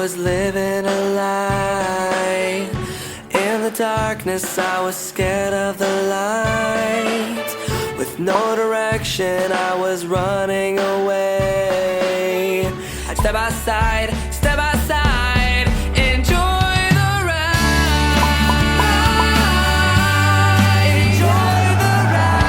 was living a lie. In the darkness, I was scared of the light. With no direction, I was running away. Step aside, enjoy the ride. Enjoy the ride.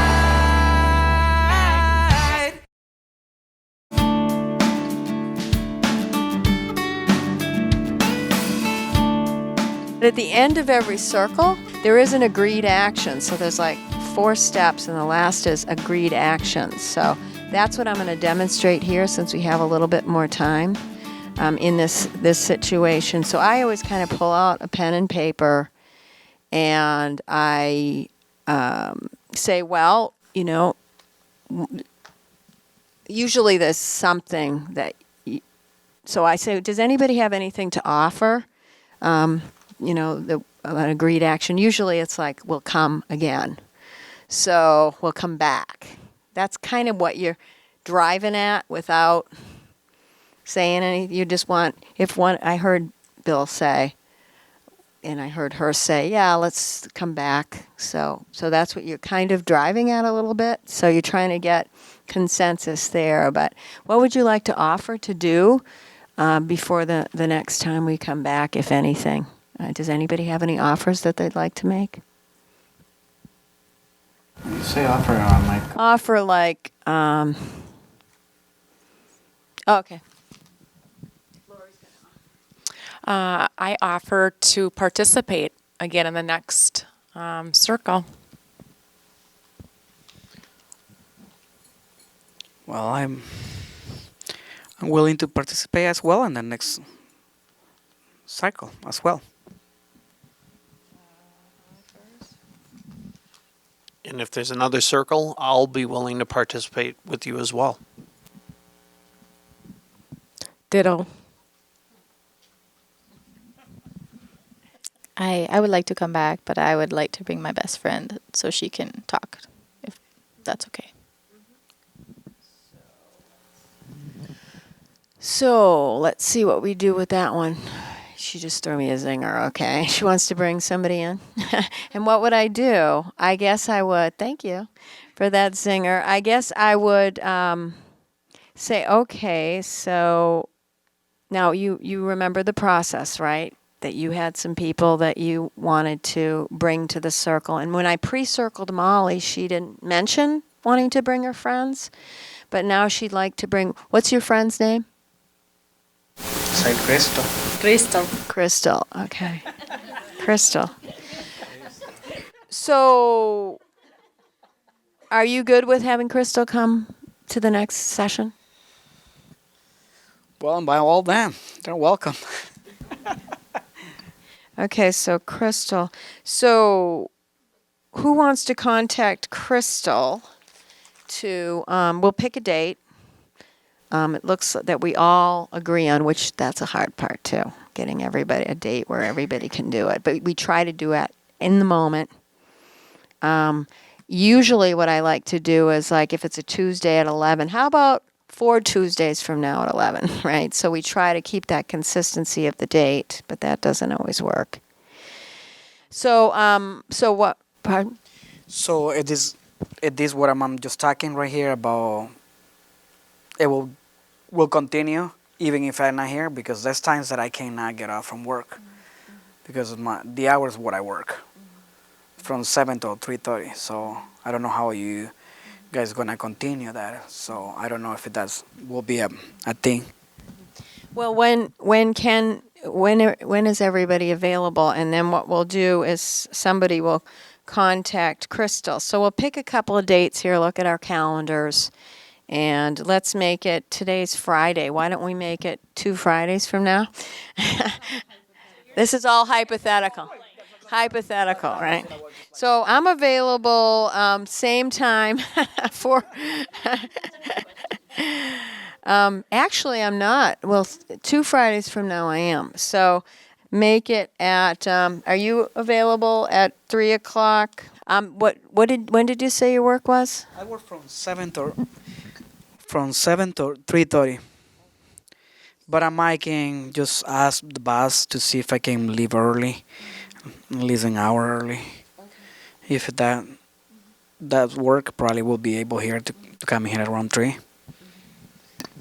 At the end of every circle, there is an agreed action. So there's like 4 steps, and the last is agreed actions. So that's what I'm going to demonstrate here, since we have a little bit more time in this situation. So I always kind of pull out a pen and paper, and I say, well, you know, usually there's something that, so I say, does anybody have anything to offer? You know, an agreed action. Usually it's like, we'll come again. So we'll come back. That's kind of what you're driving at without saying anything. You just want, I heard Bill say, and I heard her say, yeah, let's come back. So that's what you're kind of driving at a little bit. So you're trying to get consensus there. But what would you like to offer to do before the next time we come back, if anything? Does anybody have any offers that they'd like to make? You say offer on like... Offer like, okay. I offer to participate again in the next circle. Well, I'm willing to participate as well in the next cycle as well. And if there's another circle, I'll be willing to participate with you as well. Ditto. I would like to come back, but I would like to bring my best friend so she can talk, if that's okay. So let's see what we do with that one. She just threw me a zinger, okay. She wants to bring somebody in. And what would I do? I guess I would, thank you for that zinger. I guess I would say, okay, so now you remember the process, right? That you had some people that you wanted to bring to the circle. And when I pre-circled Molly, she didn't mention wanting to bring her friends. But now she'd like to bring, what's your friend's name? Say Crystal. Crystal, okay. Crystal. So, are you good with having Crystal come to the next session? Well, by all them, they're welcome. Okay, so Crystal. So, who wants to contact Crystal to, we'll pick a date. It looks that we all agree on, which that's a hard part too, getting everybody a date where everybody can do it. But we try to do it in the moment. Usually what I like to do is, like, if it's a Tuesday at 11, how about 4 Tuesdays from now at 11, right? So we try to keep that consistency of the date, but that doesn't always work. So what, pardon? So it is what I'm just talking right here about. It will continue even if I'm not here, because there's times that I cannot get off from work because of the hours what I work from 7 to 3:30. So I don't know how you guys gonna continue that. So I don't know if will be a thing. Well, when is everybody available? And then what we'll do is somebody will contact Crystal. So we'll pick a couple of dates here, look at our calendars, and let's make it, today's Friday. Why don't we make it 2 Fridays from now? This is all hypothetical. Hypothetical, right? So I'm available same time for... Actually, I'm not. Well, 2 Fridays from now I am. So make it at, are you available at 3 o'clock? When did you say your work was? I work from 7 to 3:30. But I might can just ask the boss to see if I can leave early, at least an hour early. If that work, probably will be able here to come here around 3.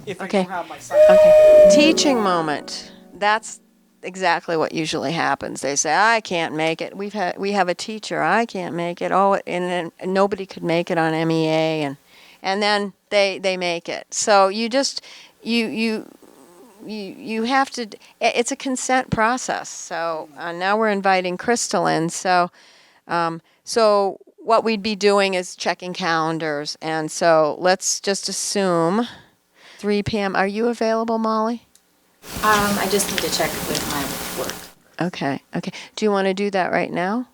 If Okay. I don't have my son. Okay. Teaching moment. That's exactly what usually happens. They say, "I can't make it. We have a teacher. I can't make it." Oh, and then nobody could make it on MEA, and then they make it. So you just you have to. It's a consent process. So now we're inviting Crystal in. So what we'd be doing is checking calendars, and so let's just assume 3 p.m. Are you available, Molly? I just need to check with my work. Okay. Do you want to do that right now?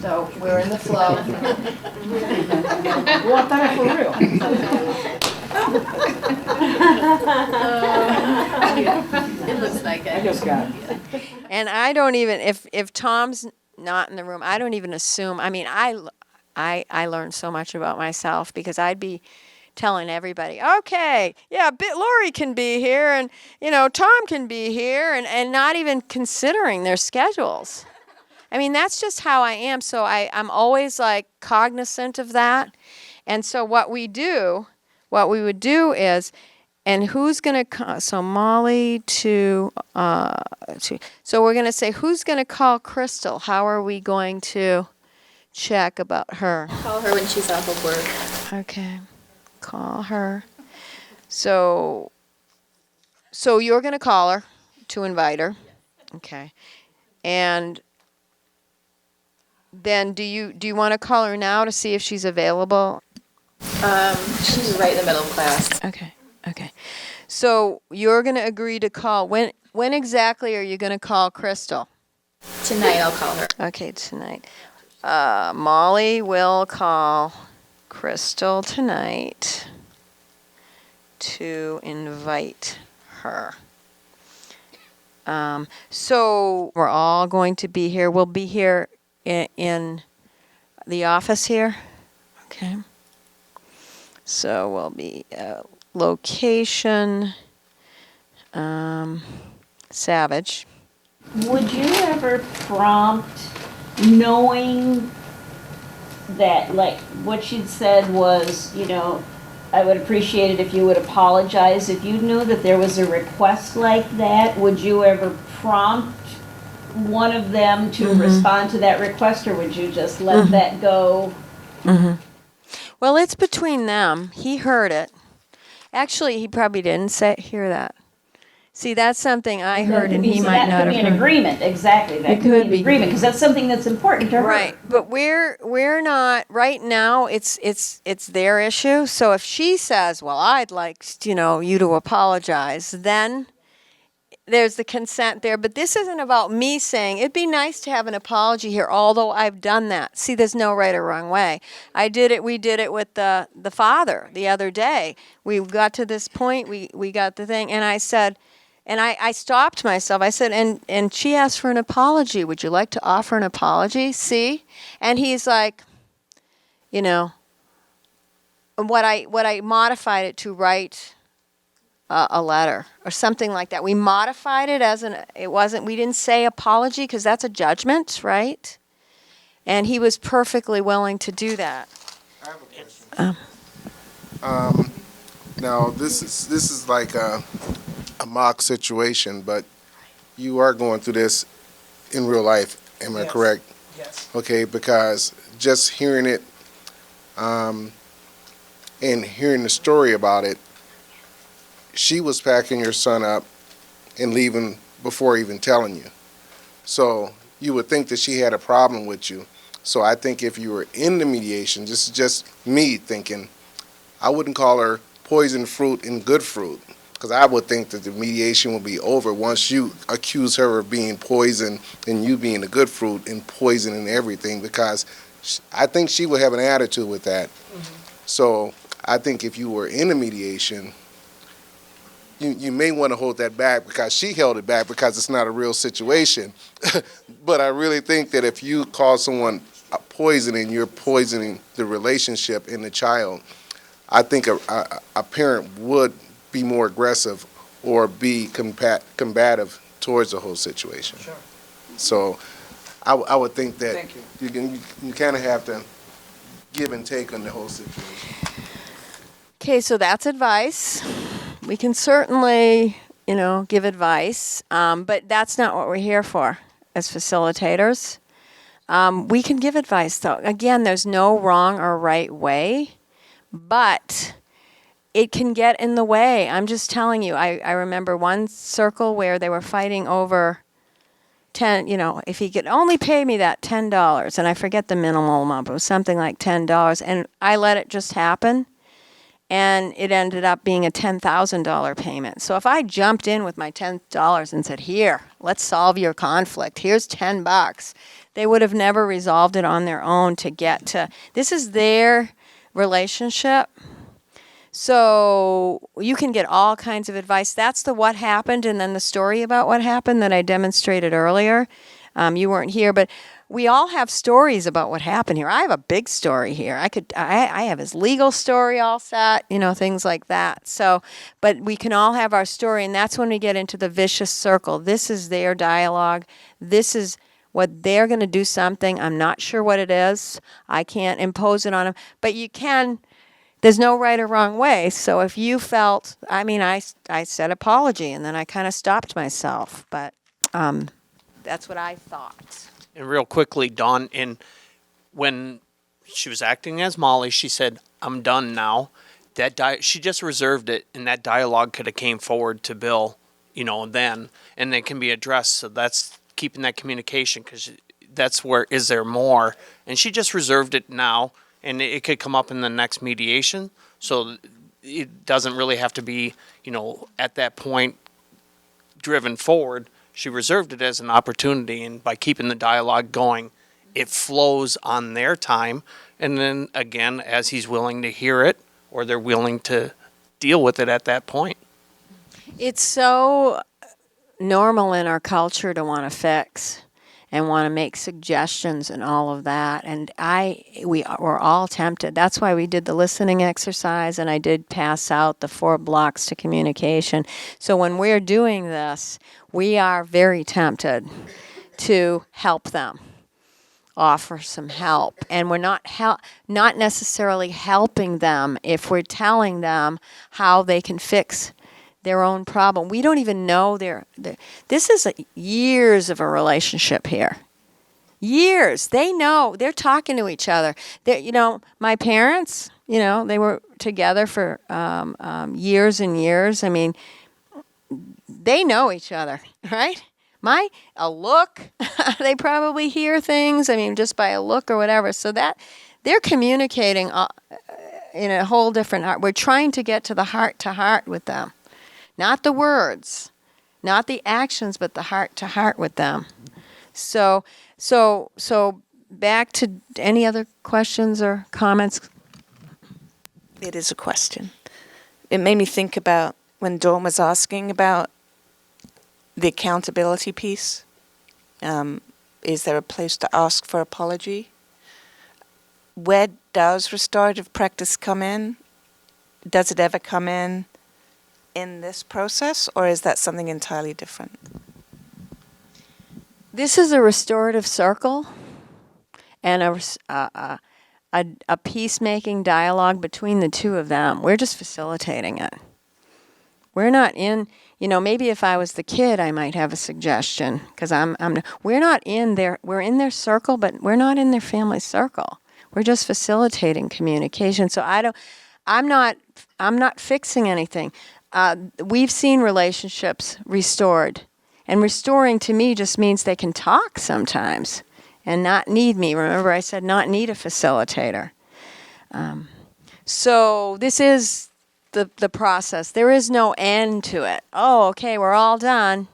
So we're in the flow. It looks like it. And I don't even, if Tom's not in the room, I don't even assume. I mean, I learned so much about myself because I'd be telling everybody, okay, yeah, Lori can be here, and Tom can be here, and not even considering their schedules. I mean, that's just how I am. So I'm always like cognizant of that. And so what we would do is, and who's going to, so Molly to, so we're going to say, who's going to call Crystal? How are we going to check about her? Call her when she's off of work. Okay, call her. So you're going to call her to invite her. Okay. And then do you want to call her now to see if she's available? She's right in the middle of class. Okay. So you're going to agree to call. When exactly are you going to call Crystal? Tonight I'll call her. Okay, tonight. Molly will call Crystal tonight to invite her. So we're all going to be here. We'll be here in the office here. Okay. So we'll be location Savage. Would you ever prompt, knowing that, like, what she'd said was, I would appreciate it if you would apologize. If you knew that there was a request like that, would you ever prompt one of them to respond to that request, or would you just let that go? Well, it's between them. He heard it. Actually, he probably didn't hear that. See, that's something I heard, and he might not have heard. That could be an agreement, exactly. That could be an agreement, because that's something that's important to her. Right, but we're not right now. It's their issue. So if she says, "Well, I'd like you to apologize," then there's the consent there. But this isn't about me saying it'd be nice to have an apology here. Although I've done that. See, there's no right or wrong way. I did it. We did it with the father the other day. We got to this point. We got the thing, and I said. And I stopped myself. I said, and she asked for an apology. Would you like to offer an apology? See? And he's like, what I modified it to write a letter or something like that. We modified it we didn't say apology because that's a judgment, right? And he was perfectly willing to do that. I have a question. Now this is like a mock situation, but you are going through this in real life. Am I correct? Yes. Okay, because just hearing it and hearing the story about it, she was packing your son up and leaving before even telling you. So you would think that she had a problem with you. So I think if you were in the mediation, just me thinking, I wouldn't call her poison fruit and good fruit. Because I would think that the mediation will be over once you accuse her of being poison and you being a good fruit and poisoning everything, because I think she would have an attitude with that. So I think if you were in a mediation, you may want to hold that back because she held it back because it's not a real situation. But I really think that if you call someone poisoning, you're poisoning the relationship in the child. I think a parent would be more aggressive or be combative towards the whole situation. Sure. So I would think that Thank you. you kind of have to give and take on the whole situation. Okay, so that's advice. We can certainly, give advice, but that's not what we're here for as facilitators. We can give advice, though. Again, there's no wrong or right way, but it can get in the way. I'm just telling you, I remember one circle where they were fighting over if he could only pay me that $10, and I forget the minimal amount, but it was something like $10, and I let it just happen, and it ended up being a $10,000 payment. So if I jumped in with my $10 and said, here, let's solve your conflict, here's $10, they would have never resolved it on their own to get to, this is their relationship. So you can get all kinds of advice. That's the what happened and then the story about what happened that I demonstrated earlier. You weren't here, but we all have stories about what happened here. I have a big story here. I have his legal story all set, things like that. So, but we can all have our story, and that's when we get into the vicious circle. This is their dialogue. This is what they're going to do something. I'm not sure what it is. I can't impose it on them, but you can. There's no right or wrong way. So if you felt, I said apology, and then I kind of stopped myself. But that's what I thought. And real quickly, Dawn, when she was acting as Molly, she said, "I'm done now." She just reserved it, and that dialogue could have came forward to Bill, then, and it can be addressed. So that's keeping that communication, because that's where is there more, and she just reserved it now. And it could come up in the next mediation, so it doesn't really have to be, at that point driven forward. She reserved it as an opportunity, and by keeping the dialogue going, it flows on their time. And then again, as he's willing to hear it, or they're willing to deal with it at that point. It's so normal in our culture to want to fix and want to make suggestions and all of that. And we were all tempted. That's why we did the listening exercise, and I did pass out the 4 blocks to communication. So when we're doing this, we are very tempted to help them, offer some help. And we're not necessarily helping them if we're telling them how they can fix their own problem. We don't even know this is years of a relationship here. Years. They know. They're talking to each other. My parents, they were together for years and years. They know each other, right? A look, they probably hear things, just by a look or whatever. So that they're communicating in a whole different heart. We're trying to get to the heart-to-heart with them. Not the words, not the actions, but the heart-to-heart with them. So back to any other questions or comments? It is a question. It made me think about when Dawn was asking about the accountability piece. Is there a place to ask for apology? Where does restorative practice come in? Does it ever come in this process, or is that something entirely different? This is a restorative circle and a peacemaking dialogue between the two of them. We're just facilitating it. We're not in, maybe if I was the kid, I might have a suggestion, because we're not in we're in their circle, but we're not in their family circle. We're just facilitating communication. So I'm not fixing anything. We've seen relationships restored. And restoring to me just means they can talk sometimes and not need me. Remember, I said not need a facilitator. So this is the process. There is no end to it. Oh, okay, we're all done.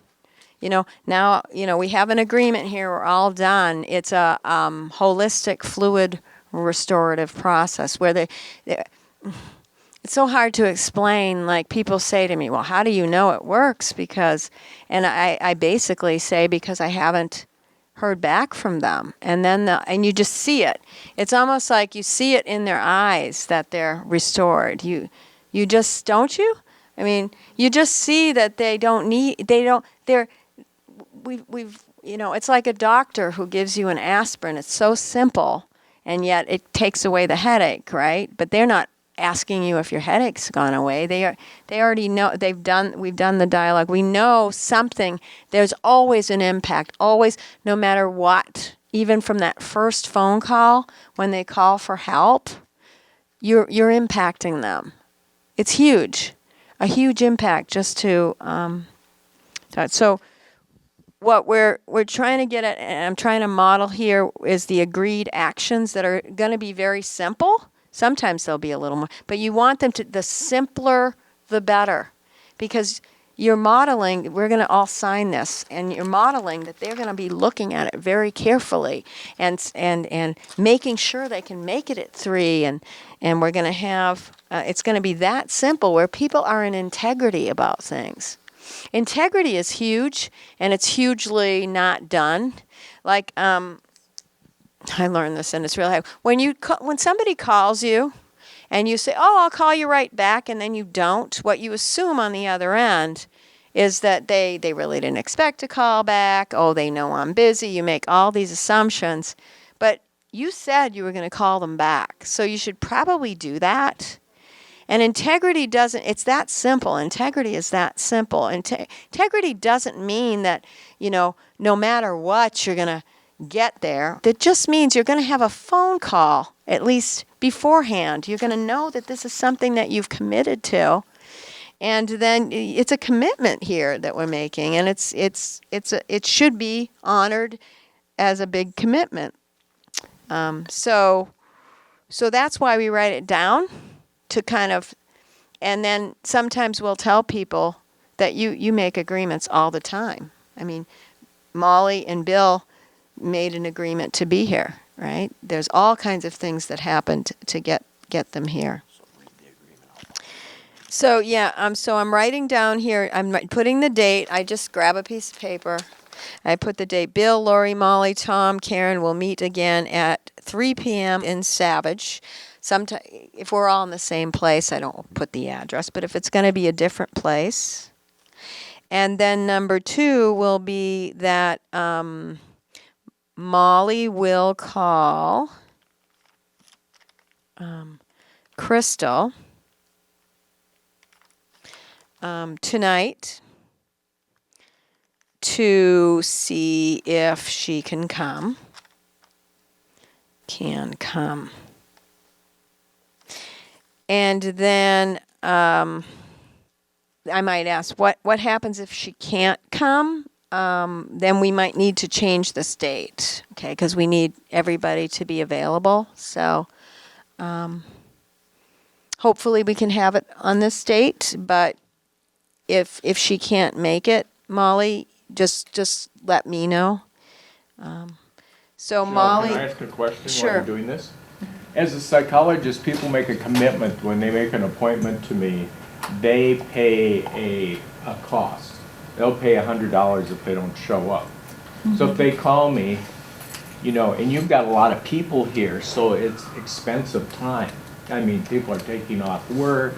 Now, we have an agreement here. We're all done. It's a holistic, fluid, restorative process where it's so hard to explain. Like, people say to me, well, how do you know it works? And I basically say, because I haven't heard back from them. And then and you just see it. It's almost like you see it in their eyes that they're restored. You just, don't you? I mean, you just see that we've it's like a doctor who gives you an aspirin. It's so simple, and yet it takes away the headache, right? But they're not asking you if your headache's gone away. They already know. We've done the dialogue. We know something. There's always an impact, always, no matter what. Even from that first phone call, when they call for help, you're impacting them. It's huge, a huge impact just to so what we're trying to get at, and I'm trying to model here, is the agreed actions that are going to be very simple. Sometimes they'll be a little more, but you want them to, the simpler, the better, because you're modeling, we're going to all sign this, and you're modeling that they're going to be looking at it very carefully and making sure they can make it at 3, and we're going to have, it's going to be that simple where people are in integrity about things. Integrity is huge, and it's hugely not done. Like, I learned this, and it's really hard. When somebody calls you, and you say, "Oh, I'll call you right back," and then you don't, what you assume on the other end is that they really didn't expect a call back. Oh, they know I'm busy. You make all these assumptions, but you said you were going to call them back, so you should probably do that. And integrity doesn't, it's that simple. Integrity is that simple. Integrity doesn't mean that, no matter what, you're going to get there. That just means you're going to have a phone call, at least beforehand. You're going to know that this is something that you've committed to. And then it's a commitment here that we're making. And it should be honored as a big commitment. So that's why we write it down. To kind of, and then sometimes we'll tell people that you make agreements all the time. I mean, Molly and Bill made an agreement to be here, right? There's all kinds of things that happened to get them here. So yeah, so I'm writing down here, I'm putting the date. I just grab a piece of paper. I put the date. Bill, Lori, Molly, Tom, Karen will meet again at 3 p.m. in Savage. Sometimes, if we're all in the same place, I don't put the address, but if it's going to be a different place. And then number 2 will be that Molly will call Crystal tonight to see if she can come. And then I might ask, what happens if she can't come? Then we might need to change the date, okay? Because we need everybody to be available. So hopefully we can have it on this date. But if she can't make it, Molly, just let me know. So Michelle, Molly, can I ask a question sure. while you're doing this? As a psychologist, people make a commitment when they make an appointment to me. They pay a cost. They'll pay $100 if they don't show up. Mm-hmm. So if they call me, and you've got a lot of people here, so it's expensive time. I mean, people are taking off work.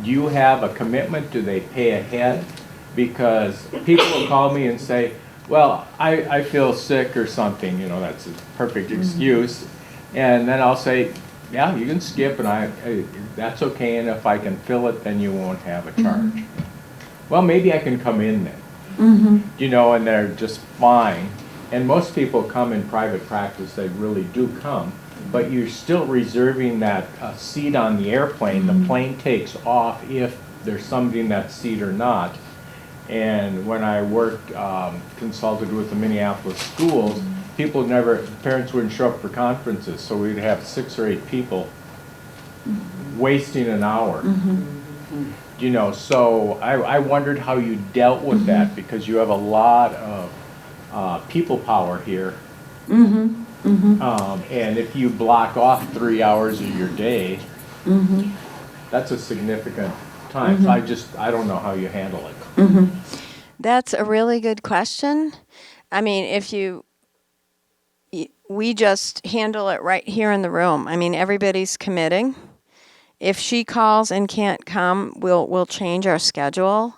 Do you have a commitment? Do they pay ahead? Because people will call me and say, well, I feel sick or something, that's a perfect excuse. And then I'll say, yeah, you can skip, and that's okay, and if I can fill it, then you won't have a charge. Well, maybe I can come in then, and they're just fine. And most people come in private practice, they really do come, but you're still reserving that seat on the airplane. The plane takes off if there's somebody in that seat or not. And when I worked, consulted with the Minneapolis schools, parents wouldn't show up for conferences, so we'd have 6 or 8 people wasting an hour. So I wondered how you dealt with that, because you have a lot of people power here. And if you block off 3 hours of your day, that's a significant time. So I don't know how you handle it. That's a really good question. I mean, we just handle it right here in the room. I mean, everybody's committing, if she calls and can't come, we'll change our schedule.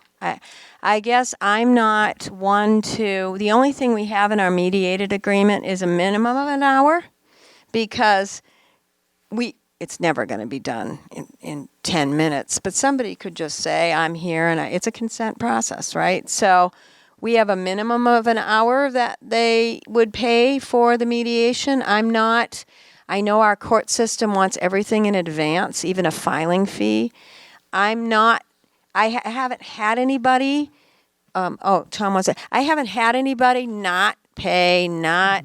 I guess I'm not one to. The only thing we have in our mediated agreement is a minimum of an hour, because it's never going to be done in 10 minutes. But somebody could just say, I'm here, and it's a consent process, right? So we have a minimum of an hour that they would pay for the mediation. I know our court system wants everything in advance, even a filing fee. I haven't had anybody, Tom wants to, I haven't had anybody not pay, not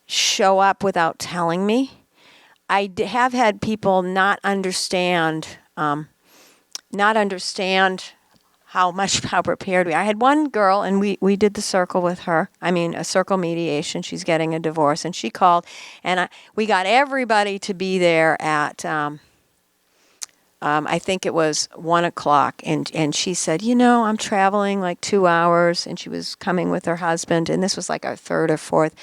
show up without telling me. I have had people not understand how prepared we are. I had one girl, and we did the circle with her. A circle mediation. She's getting a divorce, and she called, and we got everybody to be there at, I think it was 1:00, and she said, I'm traveling like 2 hours, and she was coming with her husband, and this was like our third or fourth.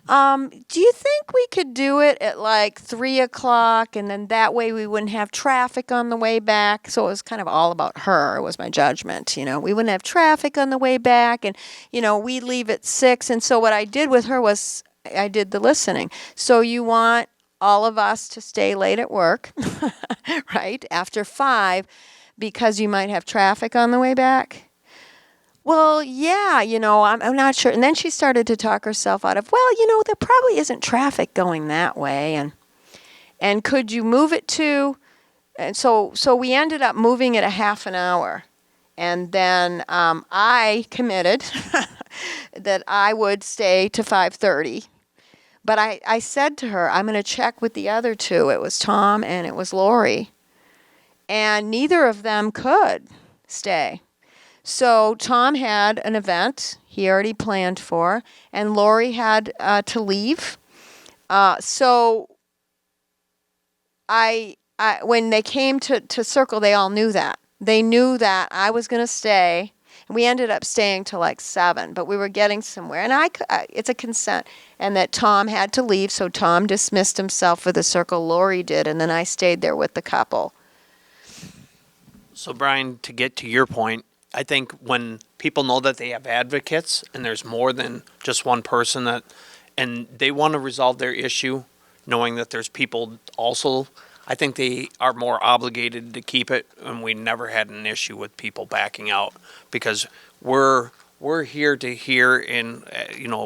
Do you think we could do it at like 3:00, and then that way we wouldn't have traffic on the way back? So it was kind of all about her. It was my judgment. We wouldn't have traffic on the way back, and we leave at 6. And so what I did with her was I did the listening. So you want all of us to stay late at work, right, after 5, because you might have traffic on the way back? Well, yeah, I'm not sure. And then she started to talk herself out of, there probably isn't traffic going that way. And could you move it to, and so we ended up moving it a half an hour. And then I committed that I would stay to 5:30. But I said to her, I'm going to check with the other two. It was Tom and it was Lori. And neither of them could stay. So Tom had an event he already planned for, and Lori had to leave. So when they came to Circle, they all knew that. They knew that I was going to stay. We ended up staying till like 7, but we were getting somewhere. And it's a consent. And that Tom had to leave, so Tom dismissed himself for the Circle. Lori did, and then I stayed there with the couple. So Brian, to get to your point, I think when people know that they have advocates and there's more than just one person and they want to resolve their issue, knowing that there's people also, I think they are more obligated to keep it. And we never had an issue with people backing out, because we're here to hear, and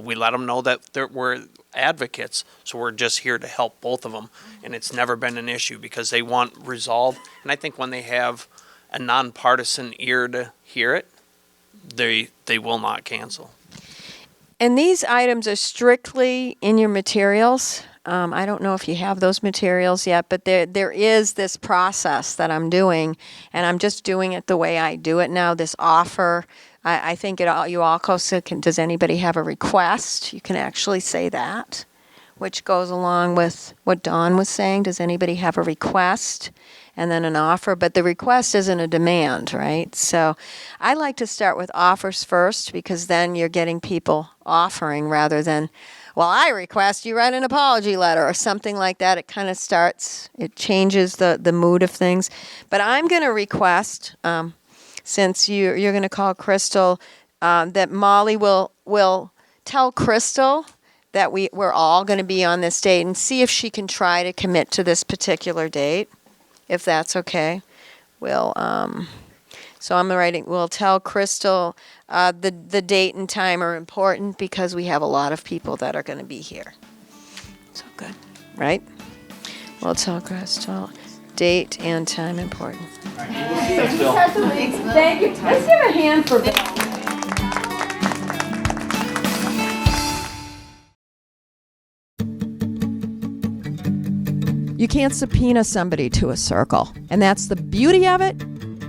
we let them know that we're advocates. So we're just here to help both of them, and it's never been an issue because they want resolved. And I think when they have a nonpartisan ear to hear it, they will not cancel. And these items are strictly in your materials. I don't know if you have those materials yet, but there is this process that I'm doing, and I'm just doing it the way I do it now. This offer, I think you also can. Does anybody have a request? You can actually say that, which goes along with what Dawn was saying. Does anybody have a request? And then an offer, but the request isn't a demand, right? So I like to start with offers first, because then you're getting people offering rather than, I request you write an apology letter or something like that. It kind of it changes the mood of things. But I'm going to request, since you're going to call Crystal, that Molly will tell Crystal that we're all going to be on this date, and see if she can try to commit to this particular date. If that's okay, so I'm writing. We'll tell Crystal the date and time are important because we have a lot of people that are going to be here. So good, right? We'll tell Crystal date and time important. Thank you. Let's give a hand for Bill. You can't subpoena somebody to a circle, and that's the beauty of it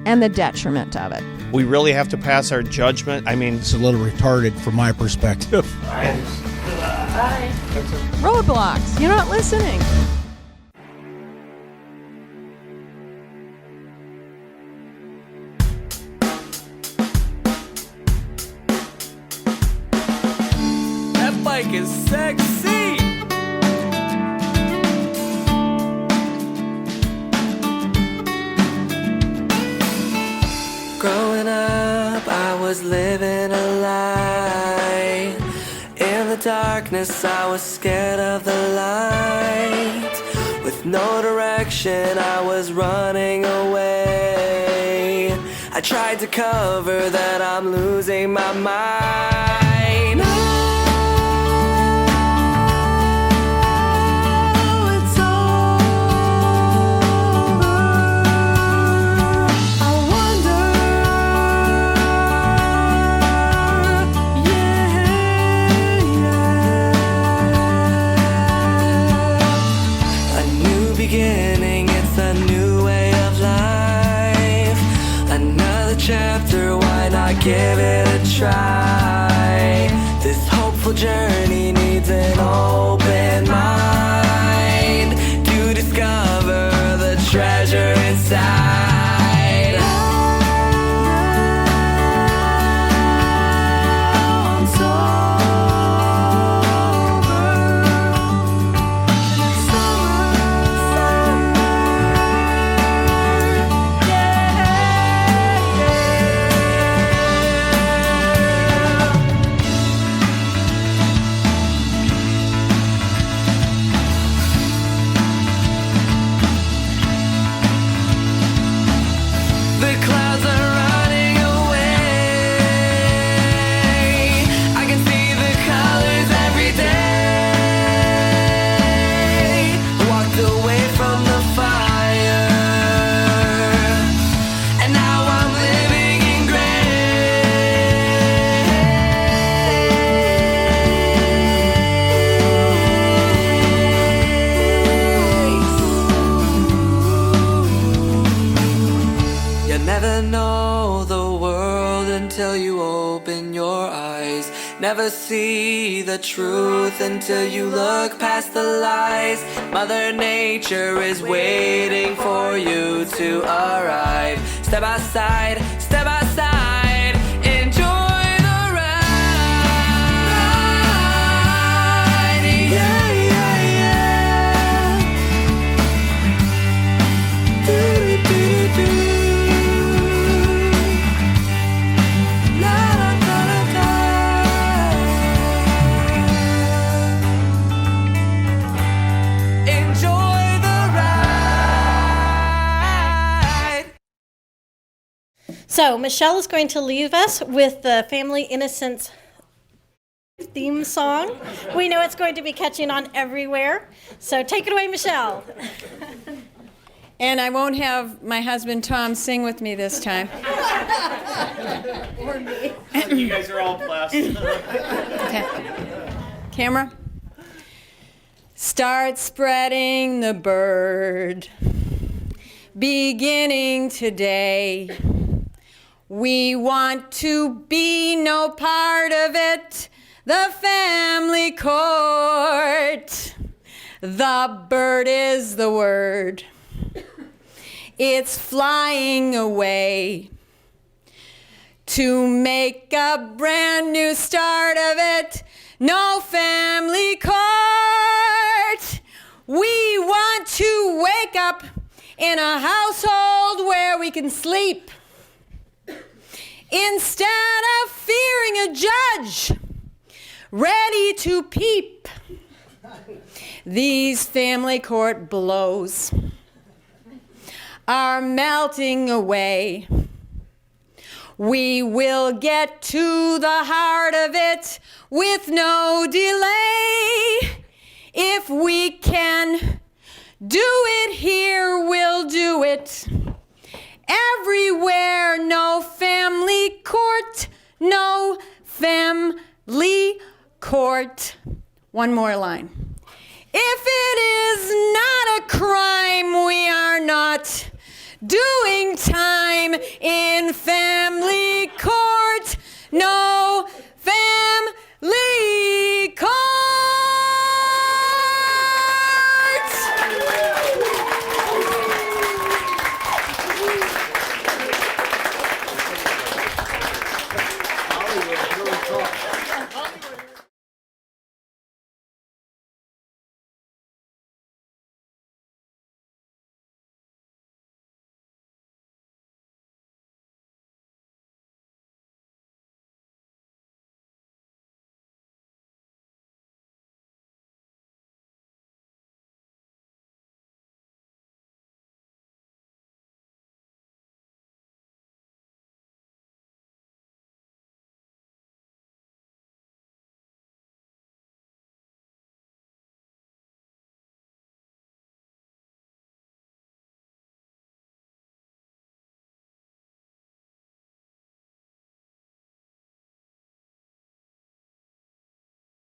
and the detriment of it. We really have to pass our judgment. It's a little retarded from my perspective. Roadblocks. You're not listening. That bike is sexy. was living a lie. In the darkness, I was scared of the light. With no direction, I was running away. I tried to cover that I'm losing my mind. Oh, it's over. I wonder, yeah. A new beginning, it's a new way of life. Another chapter, why not give it a try? This hopeful journey needs an open mind to discover the treasure inside. I'm The clouds are running away. I can see the colors every day. Walked away from the fire, and now I'm living in grace. You never know the world until you open your eyes. Never see the truth until you look past the lies. Mother Nature is waiting for you to arrive. Step outside, step outside, enjoy the ride. Yeah, yeah, yeah. Do-do-do-do. La, da, da, da, da. Enjoy the ride. So Michelle is going to leave us with the Family Innocence theme song. We know it's going to be catching on everywhere. So take it away, Michelle. And I won't have my husband Tom sing with me this time. Or me. You guys are all blessed. Okay. Camera. Start spreading the bird, beginning today. We want to be no part of it, the family court. The bird is the word. It's flying away to make a brand new start of it. No family court. We want to wake up in a household where we can sleep instead of fearing a judge ready to peep. These family court blows are melting away. We will get to the heart of it with no delay. If we can do it here, we'll do it everywhere. No family court, no family court. One more line. If it is not a crime, we are not doing time in family court. No